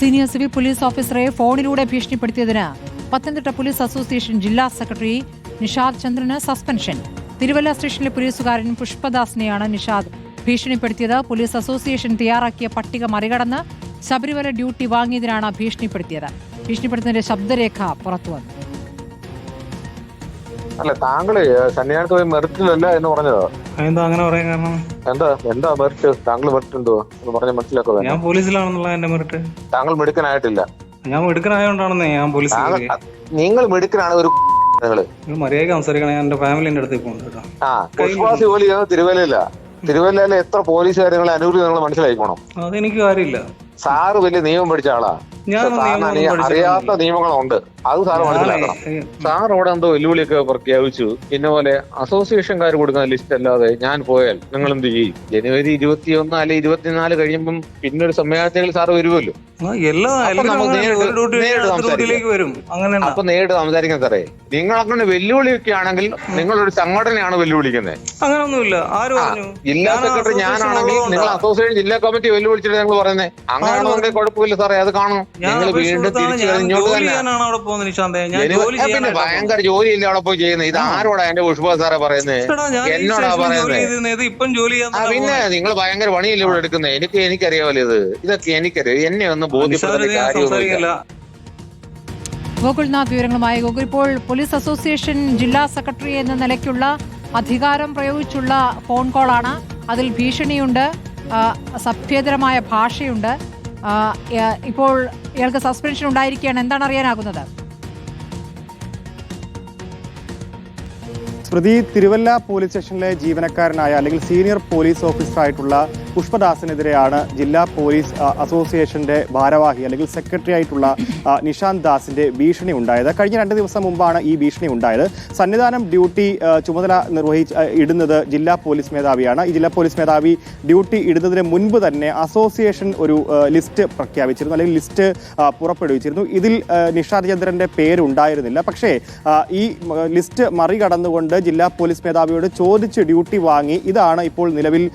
Senior civil police ഓഫീസറെ ഫോണിലൂടെ ഭീഷണിപ്പെടുത്തിയതിന് Pathanamthitta police association ജില്ലാ സെക്രട്ടറി നിഷാദ് ചന്ദ്രന് സസ്പെൻഷൻ. തിരുവല്ല സ്റ്റേഷനിലെ പോലീസുകാരൻ പുഷ്പദാസിനെയാണ് നിഷാദ് ഭീഷണിപ്പെടുത്തിയത്. പോലീസ് അസോസിയേഷൻ തയ്യാറാക്കിയ പട്ടിക മറികടന്ന് ശബരിമല ഡ്യൂട്ടി വാങ്ങിയതിനാണ് ഭീഷണിപ്പെടുത്തിയത്. ഭീഷണിപ്പെടുത്തുന്നതിന്റെ ശബ്ദരേഖ പുറത്തുവന്നു. അല്ല, താങ്കള് സന്നിധാനത്ത് പോയി മെറിറ്റിലല്ല എന്ന് പറഞ്ഞതോ? എന്താ അങ്ങനെ പറയാൻ കാരണം? എന്താ മെറിറ്റ്? താങ്കൾ മെറിറ്റ് എന്തോ എന്ന് പറഞ്ഞ മനസ്സിലാക്കുക. ഞാൻ പോലീസിലാണെന്നുള്ള എന്റെ മെറിറ്റ്. താങ്കൾ മിടുക്കനായിട്ടില്ല. ഞാൻ മിടുക്കനായോണ്ടാണെന്നേ ഞാൻ പോലീസ്. നിങ്ങൾ മിടുക്കനാണ്. ഒരു മര്യാദക്ക് സംസാരിക്കണേ. എന്റെ ഫാമിലിന്റെ അടുത്തേക്ക് പോകുന്നുണ്ട്. പുഷ്പാസി പോലും തിരുവല്ലയിലെ എത്ര പോലീസുകാരെ അനുകൂലികൾ മനസ്സിലായിക്കോണം. അതെനിക്ക് കാര്യമില്ല. സാറ് വലിയ നിയമം പഠിച്ച ആളാ. അറിയാത്ത നിയമങ്ങളുണ്ട്, അത് സാറ് മനസ്സിലാക്കണം. സാർ അവിടെ എന്തോ വെല്ലുവിളിയൊക്കെ പ്രഖ്യാപിച്ചു. പിന്നെ പോലെ അസോസിയേഷൻകാർ കൊടുക്കുന്ന ലിസ്റ്റ് അല്ലാതെ ഞാൻ പോയാൽ നിങ്ങൾ എന്ത് ചെയ്യും? ജനുവരി 21 അല്ലെ 24 കഴിയുമ്പം പിന്നെ ഒരു സമ്മേളനത്തിൽ സാർ വരുമല്ലോ. അപ്പൊ നേരിട്ട് സംസാരിക്കാൻ സാറേ. നിങ്ങൾ അങ്ങനെ വെല്ലുവിളിയൊക്കെ ആണെങ്കിൽ നിങ്ങളൊരു സംഘടനയാണ് വെല്ലുവിളിക്കുന്നത്. അങ്ങനൊന്നുമില്ല. ജില്ലാ സെക്രട്ടറി ഞാനാണെങ്കിൽ നിങ്ങൾ അസോസിയേഷൻ ജില്ലാ കമ്മിറ്റി വെല്ലുവിളിച്ചിട്ട് ഞങ്ങൾ പറയുന്നത്. അങ്ങനെയാണെങ്കിൽ കുഴപ്പമില്ല സാറേ, അത് കാണും. നിങ്ങൾ വീണ്ടും തിരിച്ചു ഇങ്ങോട്ട് പിന്നെ ഭയങ്കര ജോലിയില്ല അവിടെ പോയി ചെയ്യുന്നത്. ഇത് ആരോടാ എന്റെ പുഷ്പ സാറെ പറയുന്നത്? എന്നോടാ പറയുന്നത്? പിന്നെ നിങ്ങൾ ഭയങ്കര പണിയല്ലേ ഇവിടെ എടുക്കുന്നത്? എനിക്കറിയാമല്ലോ ഇതൊക്കെ എനിക്കറിയാം. എന്നെ ഒന്ന് ബോധ്യപ്പെടുന്ന കാര്യമൊന്നുമില്ല. ഗോകുൽനാഥ് വിവരങ്ങളുമായി. ഗോകുൽ, ഇപ്പോൾ പോലീസ് അസോസിയേഷൻ ജില്ലാ സെക്രട്ടറി എന്ന നിലയ്ക്കുള്ള അധികാരം പ്രയോഗിച്ചുള്ള ഫോൺ കോളാണ്. അതിൽ ഭീഷണിയുണ്ട്, സഭ്യതരമായ ഭാഷയുണ്ട്. ഇപ്പോൾ ഇയാൾക്ക് സസ്പെൻഷൻ ഉണ്ടായിരിക്കുകയാണ്. എന്താണ് അറിയാനാകുന്നത്? സ്മൃതി, തിരുവല്ല പോലീസ് സ്റ്റേഷനിലെ ജീവനക്കാരനായ അല്ലെങ്കിൽ സീനിയർ പോലീസ് ഓഫീസറായിട്ടുള്ള പുഷ്പദാസിനെതിരെയാണ് ജില്ലാ പോലീസ് അസോസിയേഷന്റെ ഭാരവാഹി അല്ലെങ്കിൽ സെക്രട്ടറി ആയിട്ടുള്ള നിഷാന്ത് ദാസിന്റെ ഭീഷണി ഉണ്ടായത്. കഴിഞ്ഞ 2 ദിവസം മുമ്പാണ് ഈ ഭീഷണി ഉണ്ടായത്. സന്നിധാനം ഡ്യൂട്ടി ചുമതല ഇടുന്നത് ജില്ലാ പോലീസ് മേധാവിയാണ്. ഈ ജില്ലാ പോലീസ് മേധാവി ഡ്യൂട്ടി ഇടുന്നതിന് മുൻപ് തന്നെ അസോസിയേഷൻ ഒരു ലിസ്റ്റ് പ്രഖ്യാപിച്ചിരുന്നു, അല്ലെങ്കിൽ ലിസ്റ്റ് പുറപ്പെടുവിച്ചിരുന്നു. ഇതിൽ നിഷാദ് ചന്ദ്രന്റെ പേരുണ്ടായിരുന്നില്ല. പക്ഷേ ഈ ലിസ്റ്റ് മറികടന്നുകൊണ്ട് ജില്ലാ പോലീസ് മേധാവിയോട് ചോദിച്ച് ഡ്യൂട്ടി വാങ്ങി. ഇതാണ് ഇപ്പോൾ നിലവിൽ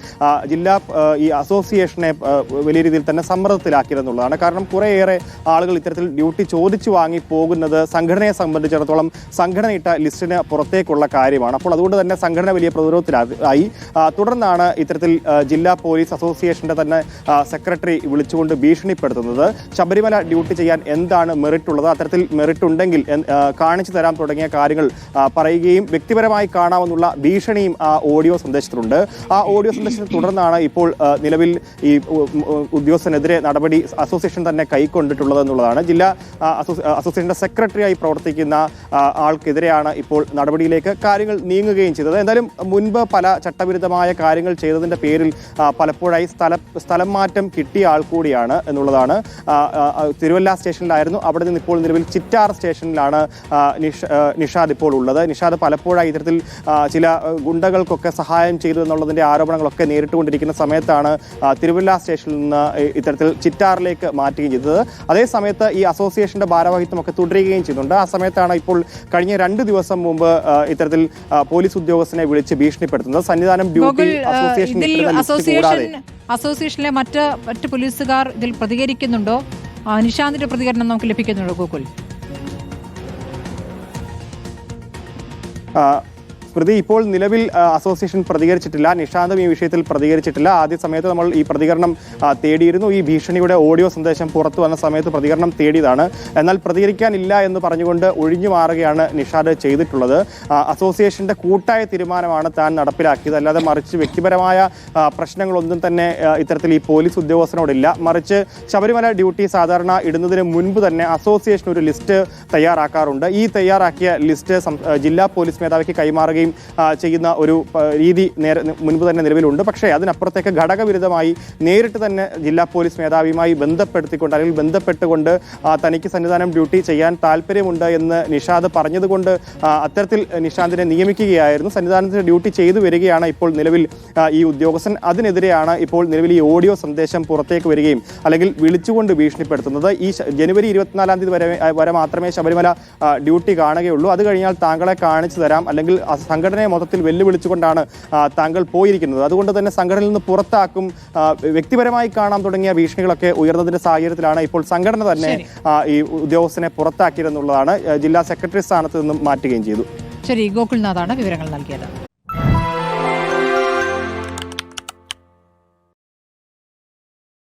ജില്ലാ ഈ അസോസിയേഷനെ വലിയ രീതിയിൽ തന്നെ സമ്മർദ്ദത്തിലാക്കിയതെന്നുള്ളതാണ്. കാരണം കുറേയേറെ ആളുകൾ ഇത്തരത്തിൽ ഡ്യൂട്ടി ചോദിച്ചു വാങ്ങി പോകുന്നത് സംഘടനയെ സംബന്ധിച്ചിടത്തോളം സംഘടന ഇട്ട ലിസ്റ്റിന് പുറത്തേക്കുള്ള കാര്യമാണ്. അപ്പോൾ അതുകൊണ്ട് തന്നെ സംഘടന വലിയ പ്രതിരോധത്തിലായി. തുടർന്നാണ് ഇത്തരത്തിൽ ജില്ലാ പോലീസ് അസോസിയേഷന്റെ തന്നെ സെക്രട്ടറി വിളിച്ചുകൊണ്ട് ഭീഷണിപ്പെടുത്തുന്നത്. ശബരിമല ഡ്യൂട്ടി ചെയ്യാൻ എന്താണ് മെറിറ്റ് ഉള്ളത്, അത്തരത്തിൽ മെറിറ്റ് ഉണ്ടെങ്കിൽ കാണിച്ചു തരാൻ തുടങ്ങിയ കാര്യങ്ങൾ പറയുകയും വ്യക്തിപരമായി കാണാമെന്നുള്ള ഭീഷണിയും ആ ഓഡിയോ സന്ദേശത്തിലുണ്ട്. ആ ഓഡിയോ സന്ദേശത്തെ തുടർന്നാണ് ഇപ്പോൾ നിലവിൽ ഈ ഉദ്യോഗസ്ഥനെതിരെ നടപടി അസോസിയേഷൻ തന്നെ കൈക്കൊണ്ടിട്ടുള്ളത് എന്നുള്ളതാണ്. ജില്ലാ അസോസിയേഷന്റെ സെക്രട്ടറിയായി പ്രവർത്തിക്കുന്ന ആൾക്കെതിരെയാണ് ഇപ്പോൾ നടപടിയിലേക്ക് കാര്യങ്ങൾ നീങ്ങുകയും ചെയ്തത്. എന്തായാലും മുൻപ് പല ചട്ടവിരുദ്ധമായ കാര്യങ്ങൾ ചെയ്തതിന്റെ പേരിൽ പലപ്പോഴായി സ്ഥലം മാറ്റം കിട്ടിയ ആൾ കൂടിയാണ് എന്നുള്ളതാണ്. തിരുവല്ല സ്റ്റേഷനിലായിരുന്നു, അവിടെ നിന്ന് ഇപ്പോൾ നിലവിൽ ചിറ്റാർ സ്റ്റേഷനിലാണ് നിഷാദ് ഇപ്പോൾ ഉള്ളത്. നിഷാദ് പലപ്പോഴായി ഇത്തരത്തിൽ ചില ഗുണ്ടകൾക്കൊക്കെ സഹായം ചെയ്തു എന്നുള്ളതിന്റെ ആരോപണങ്ങളൊക്കെ നേരിട്ടുകൊണ്ടിരിക്കുന്ന സമയത്താണ് തിരുവല്ല സ്റ്റേഷനിൽ നിന്ന് ഇത്തരത്തിൽ ചിറ്റാറിലേക്ക് മാറ്റുകയും ചെയ്തത്. അതേ സമയത്ത് ഈ അസോസിയേഷന്റെ ഭാരവാഹിത്വമൊക്കെ തുടരുകയും ചെയ്യുന്നുണ്ട്. ആ സമയത്താണ് ഇപ്പോൾ കഴിഞ്ഞ 2 ദിവസം മുമ്പ് ഇത്തരത്തിൽ പോലീസ് ഉദ്യോഗസ്ഥനെ വിളിച്ച് ഭീഷണിപ്പെടുത്തുന്നത്. സന്നിധാനം ഡ്യൂട്ടി അസോസിയേഷനിലെ മറ്റ് പോലീസുകാർ ഇതിൽ പ്രതികരിക്കുന്നുണ്ടോ? നിഷാന്തിന്റെ പ്രതികരണം നമുക്ക് ലഭിക്കുന്നുണ്ടോ ഗോകുൽ? സ്മൃതി, ഇപ്പോൾ നിലവിൽ അസോസിയേഷൻ പ്രതികരിച്ചിട്ടില്ല. നിഷാന്തും ഈ വിഷയത്തിൽ പ്രതികരിച്ചിട്ടില്ല. ആദ്യ സമയത്ത് നമ്മൾ ഈ പ്രതികരണം തേടിയിരുന്നു. ഈ ഭീഷണിയുടെ ഓഡിയോ സന്ദേശം പുറത്തു വന്ന സമയത്ത് പ്രതികരണം തേടിയതാണ്. എന്നാൽ പ്രതികരിക്കാനില്ല എന്ന് പറഞ്ഞുകൊണ്ട് ഒഴിഞ്ഞു മാറുകയാണ് നിഷാദ് ചെയ്തിട്ടുള്ളത്. അസോസിയേഷന്റെ കൂട്ടായ തീരുമാനമാണ് താൻ നടപ്പിലാക്കിയത്, അല്ലാതെ മറിച്ച് വ്യക്തിപരമായ പ്രശ്നങ്ങളൊന്നും തന്നെ ഇത്തരത്തിൽ ഈ പോലീസ് ഉദ്യോഗസ്ഥനോടില്ല. മറിച്ച് ശബരിമല ഡ്യൂട്ടി സാധാരണ ഇടുന്നതിന് മുൻപ് തന്നെ അസോസിയേഷൻ ഒരു ലിസ്റ്റ് തയ്യാറാക്കാറുണ്ട്. ഈ തയ്യാറാക്കിയ ലിസ്റ്റ് ജില്ലാ പോലീസ് മേധാവിക്ക് കൈമാറുകയും ചെയ്യുന്ന ഒരു രീതി മുൻപ് തന്നെ നിലവിലുണ്ട്. പക്ഷേ അതിനപ്പുറത്തേക്ക് ഘടകവിരുദ്ധമായി നേരിട്ട് തന്നെ ജില്ലാ പോലീസ് മേധാവിയുമായി ബന്ധപ്പെടുത്തിക്കൊണ്ട് അല്ലെങ്കിൽ ബന്ധപ്പെട്ടുകൊണ്ട് തനിക്ക് സന്നിധാനം ഡ്യൂട്ടി ചെയ്യാൻ താല്പര്യമുണ്ട് എന്ന് നിഷാദ് പറഞ്ഞതുകൊണ്ട് അത്തരത്തിൽ നിഷാന്തിനെ നിയമിക്കുകയായിരുന്നു. സന്നിധാനത്തിന് ഡ്യൂട്ടി ചെയ്തു വരികയാണ് ഇപ്പോൾ നിലവിൽ ഈ ഉദ്യോഗസ്ഥൻ. അതിനെതിരെയാണ് ഇപ്പോൾ നിലവിൽ ഈ ഓഡിയോ സന്ദേശം പുറത്തേക്ക് വരികയും അല്ലെങ്കിൽ വിളിച്ചുകൊണ്ട് ഭീഷണിപ്പെടുത്തുന്നത്. ഈ ജനുവരി 24 വരെ മാത്രമേ ശബരിമല ഡ്യൂട്ടി കാണുകയുള്ളൂ. അത് കഴിഞ്ഞാൽ താങ്കളെ കാണിച്ചു തരാം, അല്ലെങ്കിൽ സംഘടനയെ മൊത്തത്തിൽ വെല്ലുവിളിച്ചുകൊണ്ടാണ് താങ്കൾ പോയിരിക്കുന്നത്. അതുകൊണ്ട് തന്നെ സംഘടനയിൽ നിന്ന് പുറത്താക്കും, വ്യക്തിപരമായി കാണാൻ തുടങ്ങിയ ഭീഷണികളൊക്കെ ഉയർന്നതിന്റെ സാഹചര്യത്തിലാണ് ഇപ്പോൾ സംഘടന തന്നെ ഈ ഉദ്യോഗസ്ഥനെ പുറത്താക്കിയതെന്നുള്ളതാണ്. ജില്ലാ സെക്രട്ടറി സ്ഥാനത്ത് നിന്നും മാറ്റുകയും ചെയ്തു. ശരി, ഗോകുൽനാഥാണ് വിവരങ്ങൾ നൽകിയത്.